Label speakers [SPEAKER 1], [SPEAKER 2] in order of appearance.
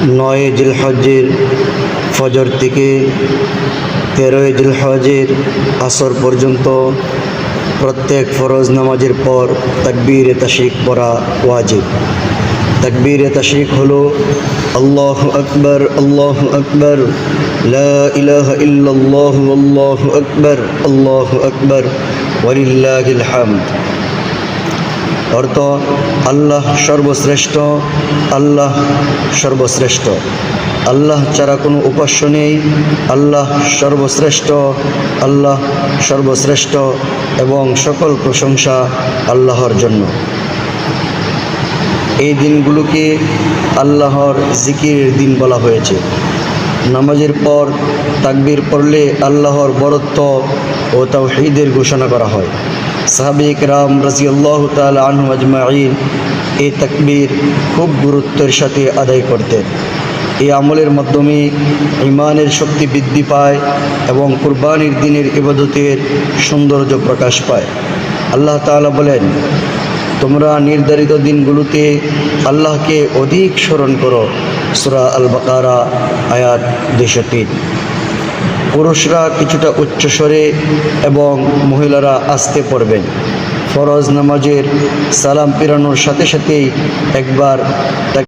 [SPEAKER 1] 9 জিলহজ্জের ফজর থেকে 13 জিলহজ্জের আসর পর্যন্ত প্রত্যেক ফরজ নামাজের পর তাকবীরে তাশরিক পড়া ওয়াজিব। তাকবীরে তাশরিক হলো আল্লাহু আকবার, লা ইলাহা ইল্লাল্লাহু আল্লাহু আকবার ওয়ালিল্লাহিল হামদ। অর্থ আল্লাহ সর্বশ্রেষ্ঠ, আল্লাহ সর্বশ্রেষ্ঠ, আল্লাহ ছাড়া কোনো উপাস্য নেই, আল্লাহ সর্বশ্রেষ্ঠ, আল্লাহ সর্বশ্রেষ্ঠ এবং সকল প্রশংসা আল্লাহর জন্য। এই দিনগুলোকে আল্লাহর জিকিরের দিন বলা হয়েছে। নামাজের পর তাকবীর পড়লে আল্লাহর বরত্ব ও তাওহীদের ঘোষণা করা হয়। সাহাবায়ে কেরাম রাদিয়াল্লাহু তাআলা আনহুম আজমাইন এই তাকবীর খুব গুরুত্বের সাথে আদায় করতেন। এই আমলের মাধ্যমে ঈমানের শক্তি বৃদ্ধি পায় এবং কুরবানির দিনের ইবাদতের সৌন্দর্য প্রকাশ পায়। আল্লাহ তাআলা বলেন, তোমরা নির্ধারিত দিনগুলোতে আল্লাহকে অধিক স্মরণ করো। সূরা আল বাকারা আয়াত 203। পুরুষরা কিছুটা উচ্চস্বরে এবং মহিলারা আস্তে পড়বেন। ফরজ নামাজের সালাম ফেরানোর সাথে সাথেই একবার